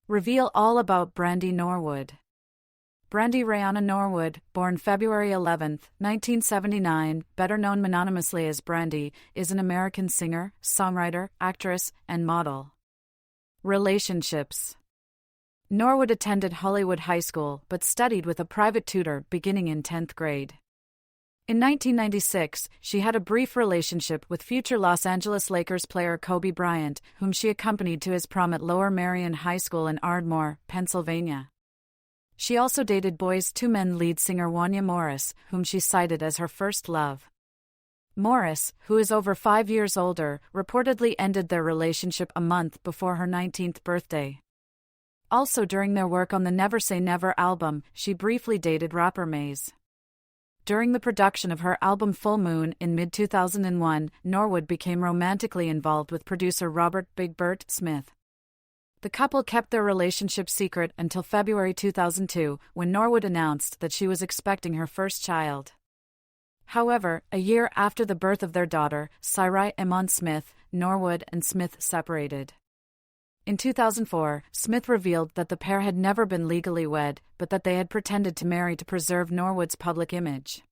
Reveal all about Brandy Norwood. Brandy Rayana Norwood, born February 11, 1979, better known mononymously as Brandy, is an American singer, songwriter, actress, and model. Relationships. Norwood attended Hollywood High School but studied with a private tutor beginning in 10th grade. In 1996, she had a brief relationship with future Los Angeles Lakers player Kobe Bryant, whom she accompanied to his prom at Lower Merion High School in Ardmore, Pennsylvania. She also dated Boyz II Men lead singer Wanya Morris, whom she cited as her first love. Morris, who is over 5 years older, reportedly ended their relationship a month before her 19th birthday. Also during their work on the Never Say Never album, she briefly dated rapper Maze. During the production of her album Full Moon in mid-2001, Norwood became romantically involved with producer Robert Big Bert Smith. The couple kept their relationship secret until February 2002, when Norwood announced that she was expecting her first child. However, a year after the birth of their daughter, Sarai Iman Smith, Norwood and Smith separated. In 2004, Smith revealed that the pair had never been legally wed, but that they had pretended to marry to preserve Norwood's public image.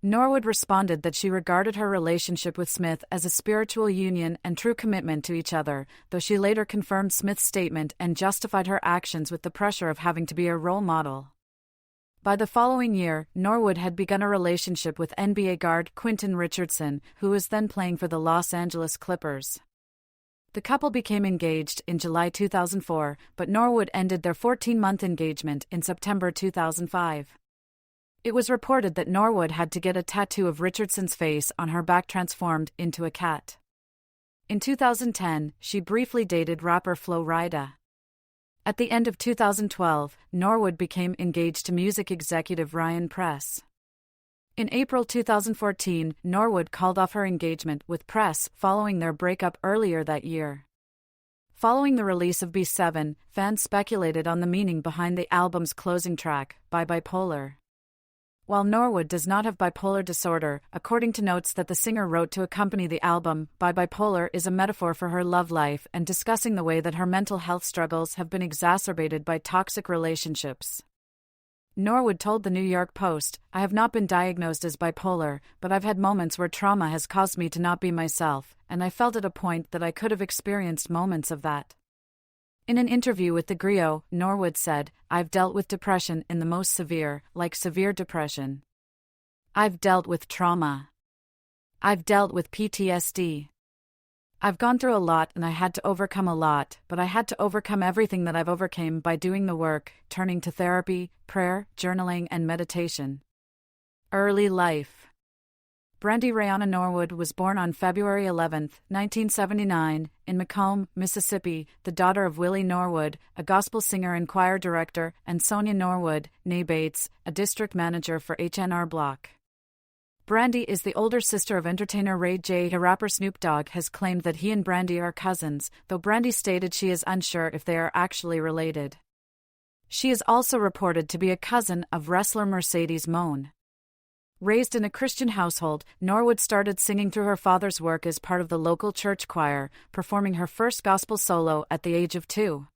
Norwood responded that she regarded her relationship with Smith as a spiritual union and true commitment to each other, though she later confirmed Smith's statement and justified her actions with the pressure of having to be a role model. By the following year, Norwood had begun a relationship with NBA guard Quentin Richardson, who was then playing for the Los Angeles Clippers. The couple became engaged in July 2004, but Norwood ended their 14-month engagement in September 2005. It was reported that Norwood had to get a tattoo of Richardson's face on her back transformed into a cat. In 2010, she briefly dated rapper Flo Rida. At the end of 2012, Norwood became engaged to music executive Ryan Press. In April 2014, Norwood called off her engagement with Press following their breakup earlier that year. Following the release of B7, fans speculated on the meaning behind the album's closing track, By Bipolar. While Norwood does not have bipolar disorder, according to notes that the singer wrote to accompany the album, By Bipolar is a metaphor for her love life and discussing the way that her mental health struggles have been exacerbated by toxic relationships. Norwood told the New York Post, "I have not been diagnosed as bipolar, but I've had moments where trauma has caused me to not be myself, and I felt at a point that I could have experienced moments of that." In an interview with The Griot, Norwood said, "I've dealt with depression in the most severe, like severe depression. I've dealt with trauma. I've dealt with PTSD. I've gone through a lot and I had to overcome a lot, but I had to overcome everything that I've overcame by doing the work, turning to therapy, prayer, journaling and meditation." Early life. Brandy Rayana Norwood was born on February 11, 1979, in Macomb, Mississippi, the daughter of Willie Norwood, a gospel singer and choir director, and Sonia Norwood, née Bates, a district manager for H&R Block. Brandy is the older sister of entertainer Ray J. Rapper Snoop Dogg has claimed that he and Brandy are cousins, though Brandy stated she is unsure if they are actually related. She is also reported to be a cousin of wrestler Mercedes Moné. Raised in a Christian household, Norwood started singing through her father's work as part of the local church choir, performing her first gospel solo at the age of 2.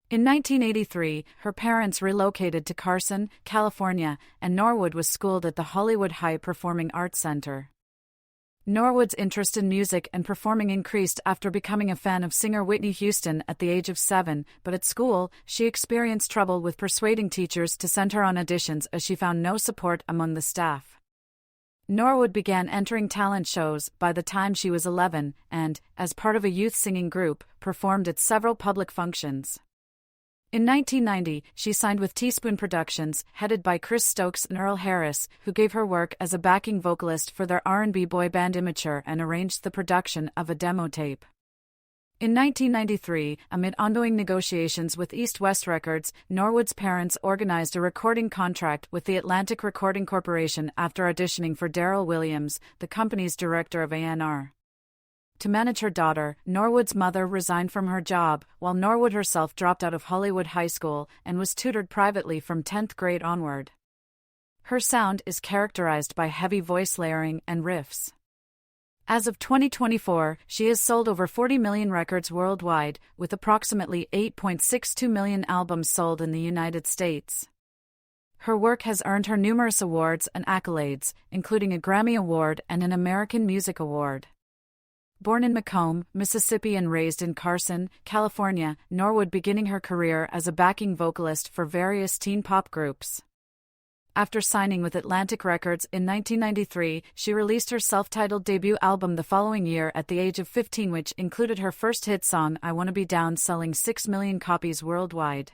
In 1983, her parents relocated to Carson, California, and Norwood was schooled at the Hollywood High Performing Arts Center. Norwood's interest in music and performing increased after becoming a fan of singer Whitney Houston at the age of 7, but at school, she experienced trouble with persuading teachers to send her on auditions as she found no support among the staff. Norwood began entering talent shows by the time she was 11 and, as part of a youth singing group, performed at several public functions. In 1990, she signed with Teaspoon Productions, headed by Chris Stokes and Earl Harris, who gave her work as a backing vocalist for their R&B boy band Immature and arranged the production of a demo tape. In 1993, amid ongoing negotiations with East West Records, Norwood's parents organized a recording contract with the Atlantic Recording Corporation after auditioning for Darryl Williams, the company's director of A&R. To manage her daughter, Norwood's mother resigned from her job, while Norwood herself dropped out of Hollywood High School and was tutored privately from 10th grade onward. Her sound is characterized by heavy voice layering and riffs. As of 2024, she has sold over 40 million records worldwide, with approximately 8.62 million albums sold in the United States. Her work has earned her numerous awards and accolades, including a Grammy Award and an American Music Award. Born in Macomb, Mississippi and raised in Carson, California, Norwood beginning her career as a backing vocalist for various teen pop groups. After signing with Atlantic Records in 1993, she released her self-titled debut album the following year at the age of 15, which included her first hit song I Wanna Be Down, selling 6 million copies worldwide.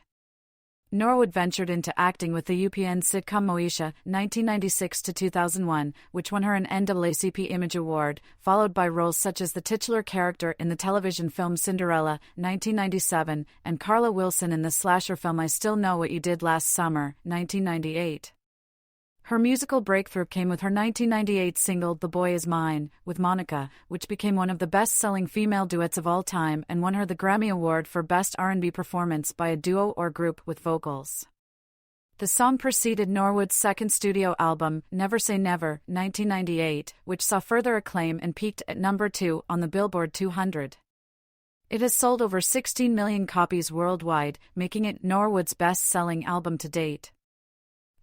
Norwood ventured into acting with the UPN sitcom Moesha, 1996-2001, which won her an NAACP Image Award, followed by roles such as the titular character in the television film Cinderella, 1997, and Carla Wilson in the slasher film I Still Know What You Did Last Summer, 1998. Her musical breakthrough came with her 1998 single The Boy Is Mine, with Monica, which became one of the best-selling female duets of all time and won her the Grammy Award for Best R&B Performance by a Duo or Group with Vocals. The song preceded Norwood's second studio album, Never Say Never, 1998, which saw further acclaim and peaked at number 2 on the Billboard 200. It has sold over 16 million copies worldwide, making it Norwood's best-selling album to date.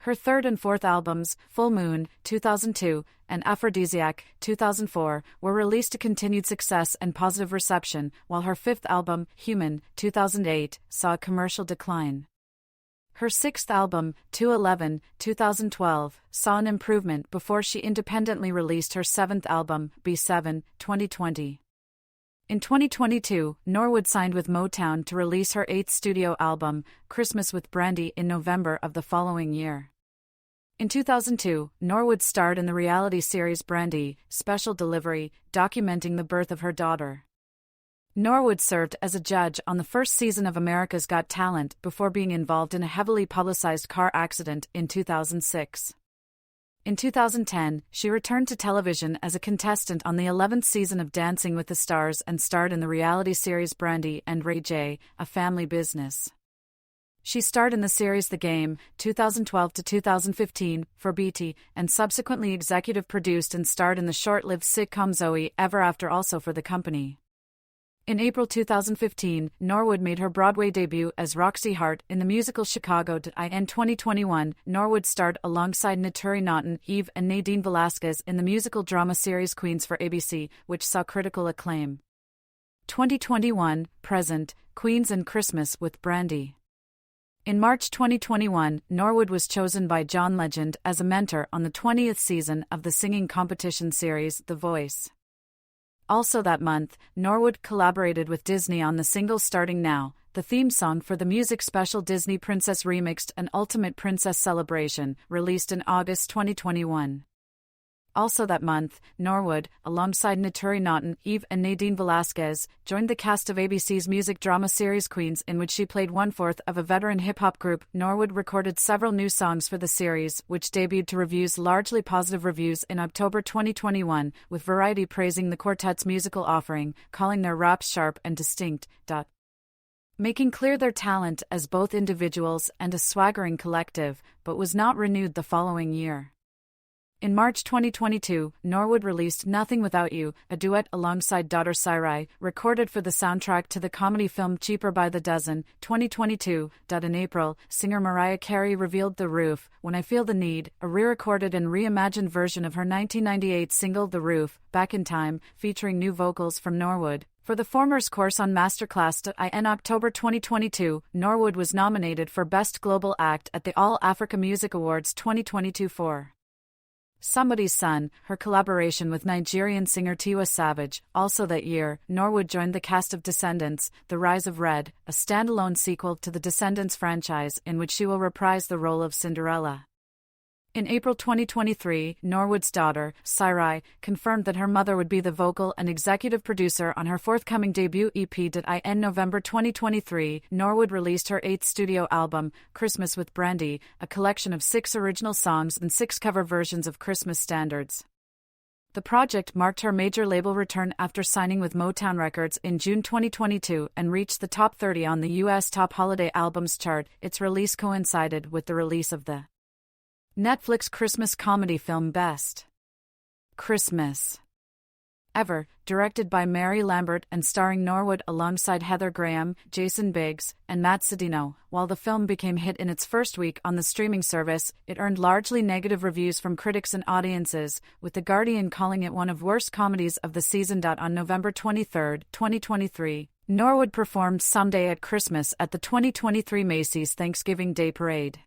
Her third and fourth albums, Full Moon, 2002, and Aphrodisiac, 2004, were released to continued success and positive reception, while her fifth album, Human, 2008, saw a commercial decline. Her sixth album, 211, 2012, saw an improvement before she independently released her seventh album, B7, 2020. In 2022, Norwood signed with Motown to release her eighth studio album, Christmas with Brandy, in November of the following year. In 2002, Norwood starred in the reality series Brandy, Special Delivery, documenting the birth of her daughter. Norwood served as a judge on the first season of America's Got Talent before being involved in a heavily publicized car accident in 2006. In 2010, she returned to television as a contestant on the 11th season of Dancing with the Stars and starred in the reality series Brandy and Ray J, A Family Business. She starred in the series The Game, 2012-2015, for BT, and subsequently executive produced and starred in the short-lived sitcom Zoe Ever After, also for the company. In April 2015, Norwood made her Broadway debut as Roxy Hart in the musical Chicago. In 2021, Norwood starred alongside Naturi Naughton, Eve, and Nadine Velasquez in the musical drama series Queens for ABC, which saw critical acclaim. 2021, present, Queens and Christmas with Brandy. In March 2021, Norwood was chosen by John Legend as a mentor on the 20th season of the singing competition series The Voice. Also that month, Norwood collaborated with Disney on the single Starting Now, the theme song for the music special Disney Princess Remixed and Ultimate Princess Celebration, released in August 2021. Also that month, Norwood, alongside Naturi Naughton, Eve, and Nadine Velasquez, joined the cast of ABC's music drama series Queens, in which she played one-fourth of a veteran hip-hop group. Norwood recorded several new songs for the series, which debuted to reviews, largely positive reviews, in October 2021, with Variety praising the quartet's musical offering, calling their raps sharp and distinct, making clear their talent as both individuals and a swaggering collective, but was not renewed the following year. In March 2022, Norwood released Nothing Without You, a duet alongside daughter Sarai, recorded for the soundtrack to the comedy film Cheaper by the Dozen, 2022. In April, singer Mariah Carey revealed The Roof, When I Feel the Need, a re-recorded and reimagined version of her 1998 single The Roof, Back in Time, featuring new vocals from Norwood. For the former's course on Masterclass. In October 2022, Norwood was nominated for Best Global Act at the All Africa Music Awards 2022 for Somebody's Son, her collaboration with Nigerian singer Tiwa Savage. Also that year, Norwood joined the cast of Descendants, The Rise of Red, a standalone sequel to the Descendants franchise in which she will reprise the role of Cinderella. In April 2023, Norwood's daughter, Sarai, confirmed that her mother would be the vocal and executive producer on her forthcoming debut EP. In November 2023, Norwood released her eighth studio album, Christmas with Brandy, a collection of 6 original songs and 6 cover versions of Christmas standards. The project marked her major label return after signing with Motown Records in June 2022 and reached the top 30 on the U.S. Top Holiday Albums chart. Its release coincided with the release of the Netflix Christmas comedy film Best Christmas. Ever, directed by Mary Lambert and starring Norwood alongside Heather Graham, Jason Biggs, and Matt Cedino. While the film became a hit in its first week on the streaming service, it earned largely negative reviews from critics and audiences, with The Guardian calling it one of the worst comedies of the season. On November 23, 2023, Norwood performed "Someday at Christmas" at the 2023 Macy's Thanksgiving Day Parade.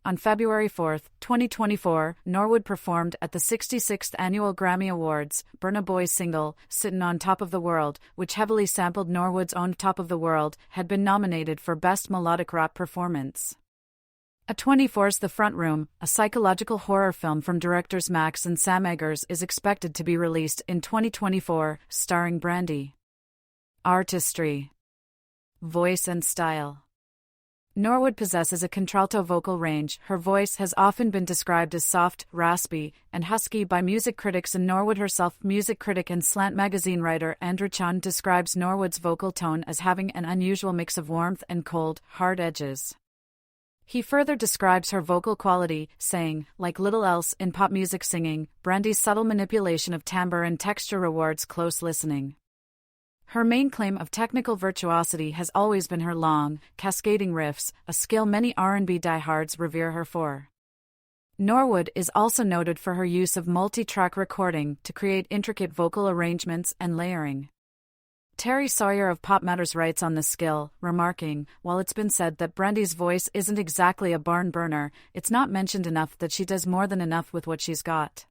On February 4, 2024, Norwood performed at the 66th Annual Grammy Awards. Burna Boy's single, "Sittin' on Top of the World," which heavily sampled Norwood's own "Top of the World," had been nominated for Best Melodic Rap Performance. A24's The Front Room, a psychological horror film from directors Max and Sam Eggers, is expected to be released in 2024, starring Brandy. Artistry. Voice and style. Norwood possesses a contralto vocal range. Her voice has often been described as soft, raspy, and husky by music critics, and Norwood herself, music critic and Slant magazine writer Andrew Chand, describes Norwood's vocal tone as having an unusual mix of warmth and cold, hard edges. He further describes her vocal quality, saying, "Like little else in pop music singing, Brandy's subtle manipulation of timbre and texture rewards close listening." Her main claim of technical virtuosity has always been her long, cascading riffs, a skill many R&B diehards revere her for. Norwood is also noted for her use of multi-track recording to create intricate vocal arrangements and layering. Terry Sawyer of Pop Matters writes on this skill, remarking, "While it's been said that Brandy's voice isn't exactly a barn burner, it's not mentioned enough that she does more than enough with what she's got."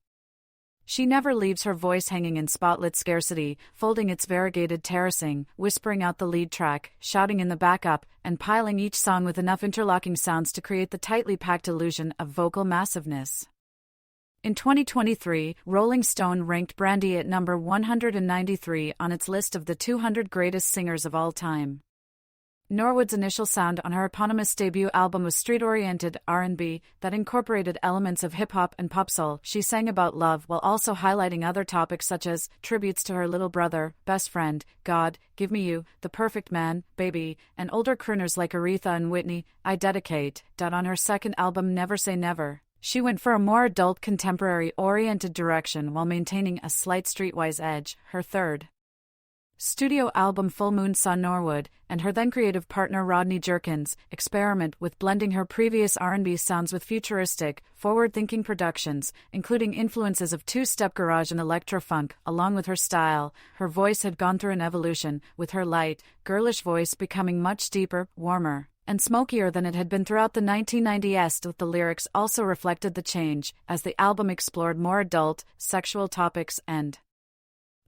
She never leaves her voice hanging in spotlit scarcity, folding its variegated terracing, whispering out the lead track, shouting in the backup, and piling each song with enough interlocking sounds to create the tightly packed illusion of vocal massiveness. In 2023, Rolling Stone ranked Brandy at number 193 on its list of the 200 greatest singers of all time. Norwood's initial sound on her eponymous debut album was street-oriented R&B that incorporated elements of hip-hop and pop soul. She sang about love while also highlighting other topics such as tributes to her little brother, best friend, God, Give Me You, The Perfect Man, Baby, and older crooners like Aretha and Whitney. I Dedicate. On her second album Never Say Never, she went for a more adult contemporary-oriented direction while maintaining a slight streetwise edge. Her third studio album Full Moon saw Norwood, and her then creative partner Rodney Jerkins, experiment with blending her previous R&B sounds with futuristic, forward-thinking productions, including influences of two-step garage and electro-funk. Along with her style, her voice had gone through an evolution, with her light, girlish voice becoming much deeper, warmer, and smokier than it had been throughout the 1990s. The lyrics also reflected the change, as the album explored more adult, sexual topics and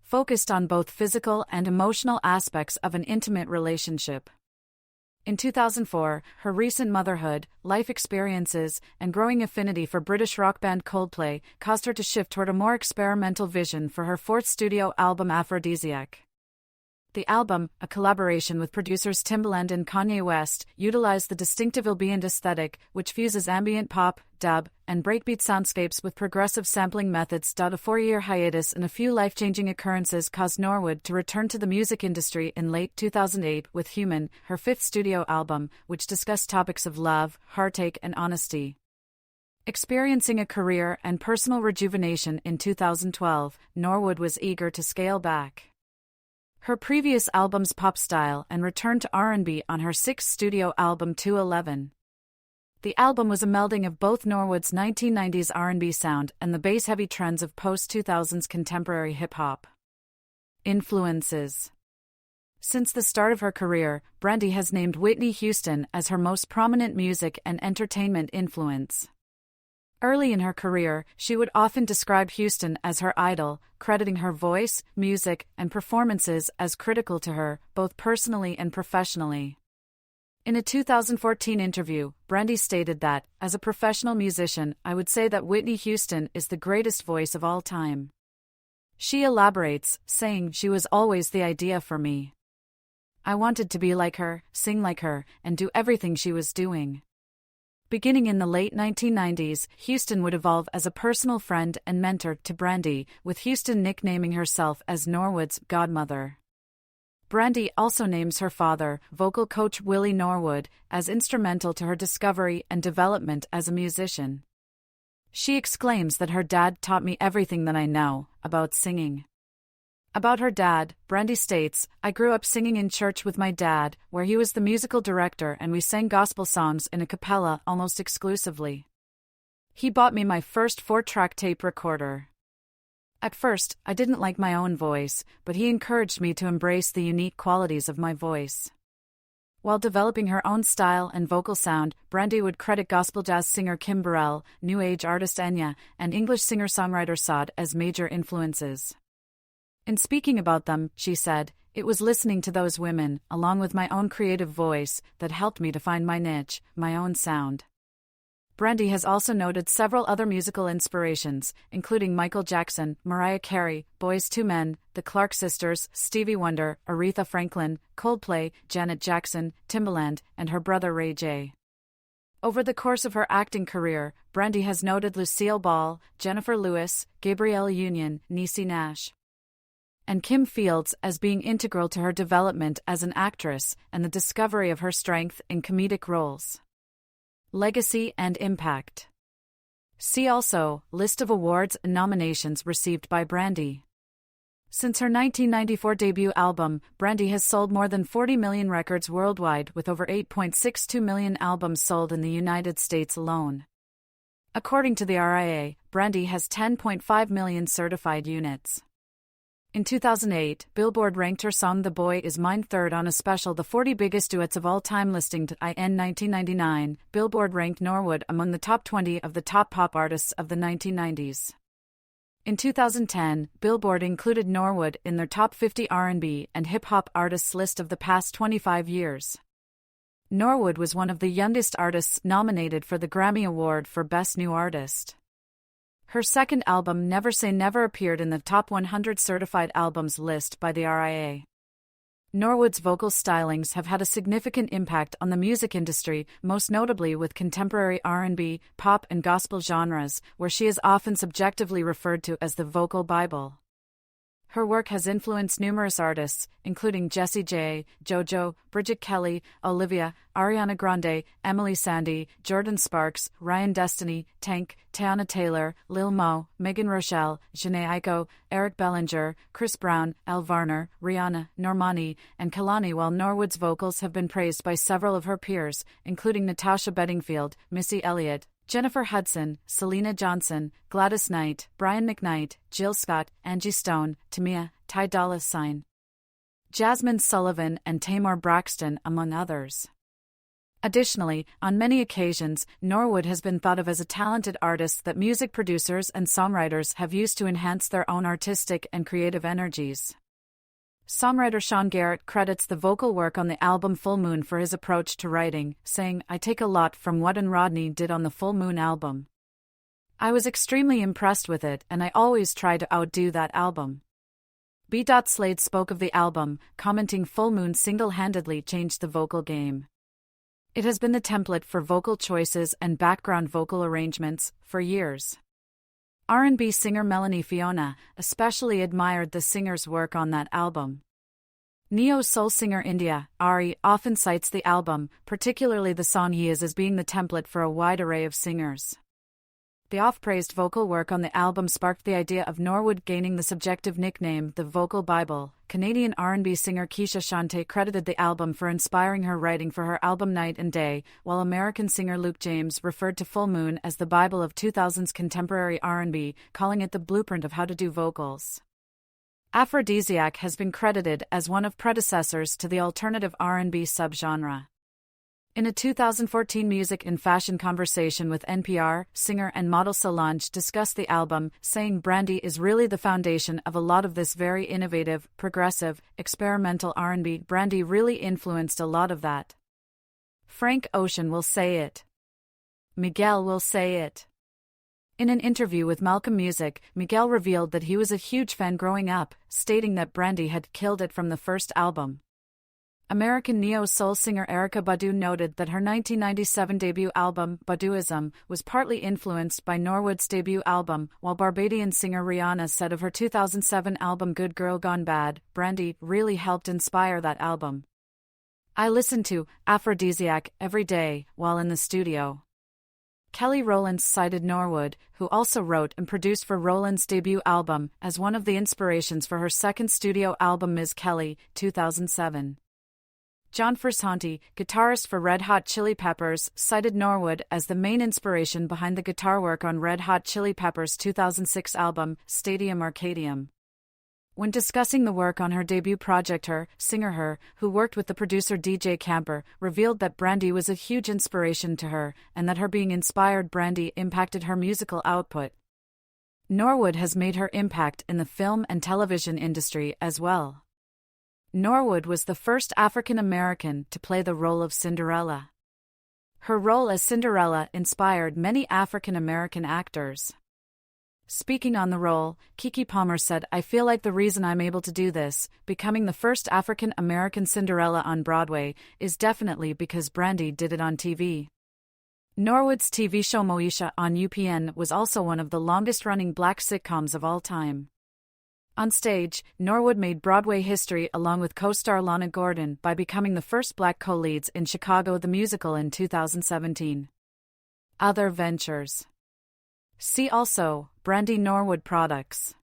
focused on both physical and emotional aspects of an intimate relationship. In 2004, her recent motherhood, life experiences, and growing affinity for British rock band Coldplay caused her to shift toward a more experimental vision for her fourth studio album Aphrodisiac. The album, a collaboration with producers Timbaland and Kanye West, utilized the distinctive ambient aesthetic, which fuses ambient pop, dub, and breakbeat soundscapes with progressive sampling methods. A 4-year hiatus and a few life-changing occurrences caused Norwood to return to the music industry in late 2008 with Human, her fifth studio album, which discussed topics of love, heartache, and honesty. Experiencing a career and personal rejuvenation in 2012, Norwood was eager to scale back her previous album's pop style and return to R&B on her sixth studio album 211. The album was a melding of both Norwood's 1990s R&B sound and the bass-heavy trends of post-2000s contemporary hip-hop. Influences. Since the start of her career, Brandy has named Whitney Houston as her most prominent music and entertainment influence. Early in her career, she would often describe Houston as her idol, crediting her voice, music, and performances as critical to her, both personally and professionally. In a 2014 interview, Brandy stated that, "As a professional musician, I would say that Whitney Houston is the greatest voice of all time." She elaborates, saying, "She was always the idea for me. I wanted to be like her, sing like her, and do everything she was doing." Beginning in the late 1990s, Houston would evolve as a personal friend and mentor to Brandy, with Houston nicknaming herself as Norwood's godmother. Brandy also names her father, vocal coach Willie Norwood, as instrumental to her discovery and development as a musician. She exclaims that her dad taught me everything that I know about singing. About her dad, Brandy states, "I grew up singing in church with my dad, where he was the musical director, and we sang gospel songs in a cappella almost exclusively. He bought me my first 4-track tape recorder. At first, I didn't like my own voice, but he encouraged me to embrace the unique qualities of my voice." While developing her own style and vocal sound, Brandy would credit gospel jazz singer Kim Burrell, New Age artist Enya, and English singer-songwriter Sade as major influences. In speaking about them, she said, "It was listening to those women, along with my own creative voice, that helped me to find my niche, my own sound." Brandy has also noted several other musical inspirations, including Michael Jackson, Mariah Carey, Boyz II Men, the Clark Sisters, Stevie Wonder, Aretha Franklin, Coldplay, Janet Jackson, Timbaland, and her brother Ray J. Over the course of her acting career, Brandy has noted Lucille Ball, Jennifer Lewis, Gabrielle Union, Niecy Nash, and Kim Fields as being integral to her development as an actress and the discovery of her strength in comedic roles. Legacy and impact. See also, list of awards and nominations received by Brandy. Since her 1994 debut album, Brandy has sold more than 40 million records worldwide, with over 8.62 million albums sold in the United States alone. According to the RIA, Brandy has 10.5 million certified units. In 2008, Billboard ranked her song "The Boy Is Mine" third on a special The 40 Biggest Duets of All Time listing. In 1999, Billboard ranked Norwood among the top 20 of the top pop artists of the 1990s. In 2010, Billboard included Norwood in their top 50 R&B and hip-hop artists list of the past 25 years. Norwood was one of the youngest artists nominated for the Grammy Award for Best New Artist. Her second album, Never Say Never, appeared in the top 100 certified albums list by the RIA. Norwood's vocal stylings have had a significant impact on the music industry, most notably with contemporary R&B, pop and gospel genres, where she is often subjectively referred to as the vocal Bible. Her work has influenced numerous artists, including Jessie J, JoJo, Bridget Kelly, Olivia, Ariana Grande, Emily Sandé, Jordan Sparks, Ryan Destiny, Tank, Teyana Taylor, Lil Mo, Megan Rochelle, Jhené Aiko, Eric Bellinger, Chris Brown, Elle Varner, Rihanna, Normani, and Kehlani. While Norwood's vocals have been praised by several of her peers, including Natasha Bedingfield, Missy Elliott, Jennifer Hudson, Selena Johnson, Gladys Knight, Brian McKnight, Jill Scott, Angie Stone, Tamia, Ty Dolla $ign, Jasmine Sullivan, and Tamar Braxton, among others. Additionally, on many occasions, Norwood has been thought of as a talented artist that music producers and songwriters have used to enhance their own artistic and creative energies. Songwriter Sean Garrett credits the vocal work on the album Full Moon for his approach to writing, saying, "I take a lot from what Rodney did on the Full Moon album. I was extremely impressed with it, and I always try to outdo that album." B. Slade spoke of the album, commenting, "Full Moon single-handedly changed the vocal game. It has been the template for vocal choices and background vocal arrangements for years." R&B singer Melanie Fiona especially admired the singer's work on that album. Neo-soul singer India Ari often cites the album, particularly the song He Is, as being the template for a wide array of singers. The oft-praised vocal work on the album sparked the idea of Norwood gaining the subjective nickname the Vocal Bible. Canadian R&B singer Keisha Shante credited the album for inspiring her writing for her album Night and Day, while American singer Luke James referred to Full Moon as the Bible of 2000s contemporary R&B, calling it the blueprint of how to do vocals. Aphrodisiac has been credited as one of predecessors to the alternative R&B subgenre. In a 2014 music and fashion conversation with NPR, singer and model Solange discussed the album, saying, "Brandy is really the foundation of a lot of this very innovative, progressive, experimental R&B. Brandy really influenced a lot of that." Frank Ocean will say it. Miguel will say it. In an interview with Malcolm Music, Miguel revealed that he was a huge fan growing up, stating that Brandy had killed it from the first album. American neo-soul singer Erykah Badu noted that her 1997 debut album, Baduism, was partly influenced by Norwood's debut album, while Barbadian singer Rihanna said of her 2007 album Good Girl Gone Bad, "Brandy really helped inspire that album. I listen to Aphrodisiac every day while in the studio." Kelly Rowland cited Norwood, who also wrote and produced for Rowland's debut album, as one of the inspirations for her second studio album Ms. Kelly, 2007. John Frusciante, guitarist for Red Hot Chili Peppers, cited Norwood as the main inspiration behind the guitar work on Red Hot Chili Peppers' 2006 album, Stadium Arcadium. When discussing the work on her debut project, singer, who worked with the producer DJ Camper, revealed that Brandy was a huge inspiration to her, and that her being inspired Brandy impacted her musical output. Norwood has made her impact in the film and television industry as well. Norwood was the first African American to play the role of Cinderella. Her role as Cinderella inspired many African American actors. Speaking on the role, Keke Palmer said, "I feel like the reason I'm able to do this, becoming the first African American Cinderella on Broadway, is definitely because Brandy did it on TV." Norwood's TV show Moesha on UPN was also one of the longest-running black sitcoms of all time. On stage, Norwood made Broadway history along with co-star Lana Gordon by becoming the first black co-leads in Chicago the Musical in 2017. Other ventures. See also, Brandy Norwood products.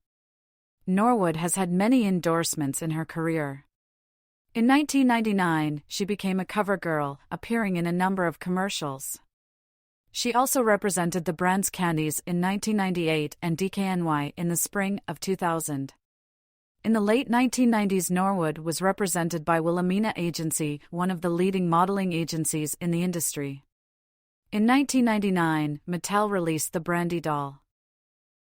Norwood has had many endorsements in her career. In 1999, she became a cover girl, appearing in a number of commercials. She also represented the brand's candies in 1998 and DKNY in the spring of 2000. In the late 1990s, Norwood was represented by Wilhelmina Agency, one of the leading modeling agencies in the industry. In 1999, Mattel released the Brandy doll.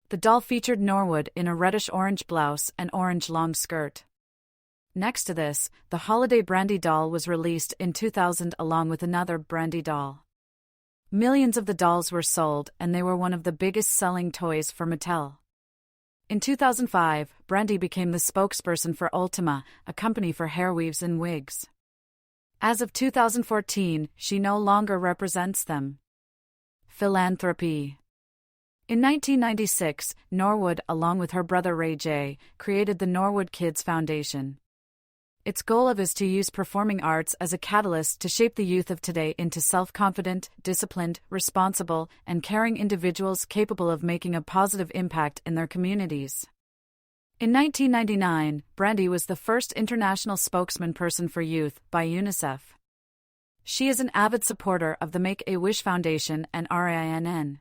The doll featured Norwood in a reddish-orange blouse and orange long skirt. Next to this, the holiday Brandy doll was released in 2000 along with another Brandy doll. Millions of the dolls were sold, and they were one of the biggest-selling toys for Mattel. In 2005, Brandy became the spokesperson for Ultima, a company for hair weaves and wigs. As of 2014, she no longer represents them. Philanthropy. In 1996, Norwood, along with her brother Ray J., created the Norwood Kids Foundation. Its goal is to use performing arts as a catalyst to shape the youth of today into self-confident, disciplined, responsible, and caring individuals capable of making a positive impact in their communities. In 1999, Brandy was the first international spokesperson for youth by UNICEF. She is an avid supporter of the Make-A-Wish Foundation and RINN.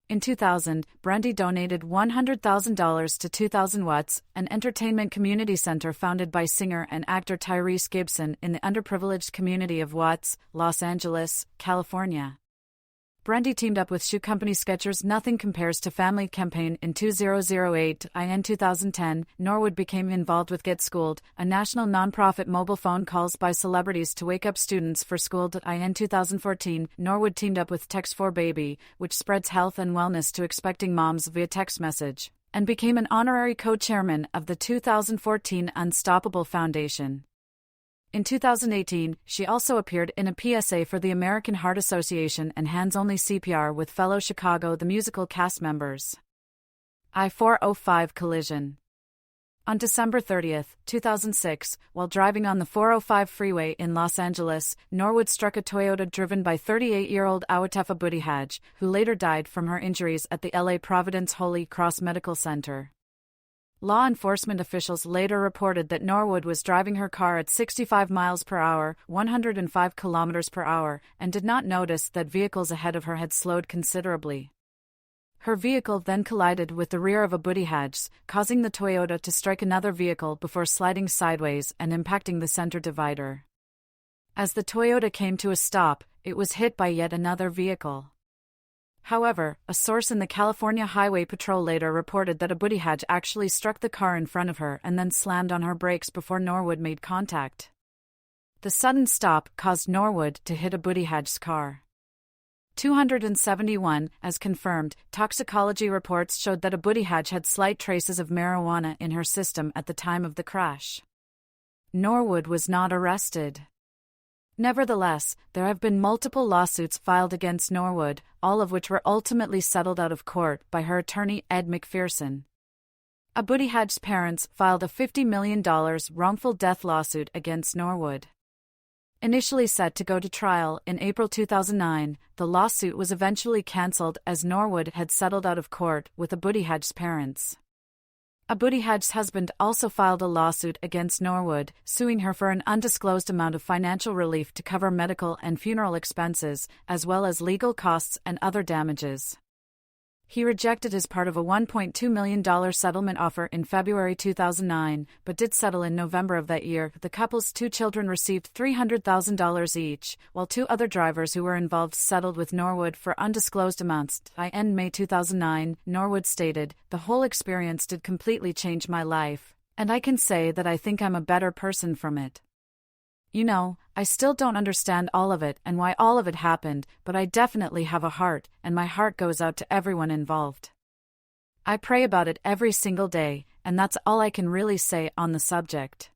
In 2000, Brandy donated $100,000 to 2000 Watts, an entertainment community center founded by singer and actor Tyrese Gibson in the underprivileged community of Watts, Los Angeles, California. Brandy teamed up with shoe company Skechers' Nothing Compares to Family campaign in 2008. In 2010, Norwood became involved with Get Schooled, a national nonprofit mobile phone calls by celebrities to wake up students for school. In 2014, Norwood teamed up with Text4Baby, which spreads health and wellness to expecting moms via text message, and became an honorary co-chairman of the 2014 Unstoppable Foundation. In 2018, she also appeared in a PSA for the American Heart Association and hands-only CPR with fellow Chicago the Musical cast members. I-405 collision. On December 30, 2006, while driving on the 405 freeway in Los Angeles, Norwood struck a Toyota driven by 38-year-old Awatefa Buttigieg, who later died from her injuries at the LA Providence Holy Cross Medical Center. Law enforcement officials later reported that Norwood was driving her car at 65 miles per hour, 105 kilometers per hour, and did not notice that vehicles ahead of her had slowed considerably. Her vehicle then collided with the rear of a Buttigieg's, causing the Toyota to strike another vehicle before sliding sideways and impacting the center divider. As the Toyota came to a stop, it was hit by yet another vehicle. However, a source in the California Highway Patrol later reported that a Buttigieg actually struck the car in front of her and then slammed on her brakes before Norwood made contact. The sudden stop caused Norwood to hit a Buttigieg's car. 271, as confirmed, toxicology reports showed that a Buttigieg had slight traces of marijuana in her system at the time of the crash. Norwood was not arrested. Nevertheless, there have been multiple lawsuits filed against Norwood, all of which were ultimately settled out of court by her attorney Ed McPherson. A Buttigieg's parents filed a $50 million wrongful death lawsuit against Norwood. Initially set to go to trial in April 2009, the lawsuit was eventually cancelled as Norwood had settled out of court with Abudihaj's parents. Abudihaj's husband also filed a lawsuit against Norwood, suing her for an undisclosed amount of financial relief to cover medical and funeral expenses, as well as legal costs and other damages. He rejected as part of a $1.2 million settlement offer in February 2009, but did settle in November of that year. The couple's 2 children received $300,000 each, while 2 other drivers who were involved settled with Norwood for undisclosed amounts. In May 2009, Norwood stated, "The whole experience did completely change my life, and I can say that I think I'm a better person from it. You know, I still don't understand all of it and why all of it happened, but I definitely have a heart, and my heart goes out to everyone involved. I pray about it every single day, and that's all I can really say on the subject."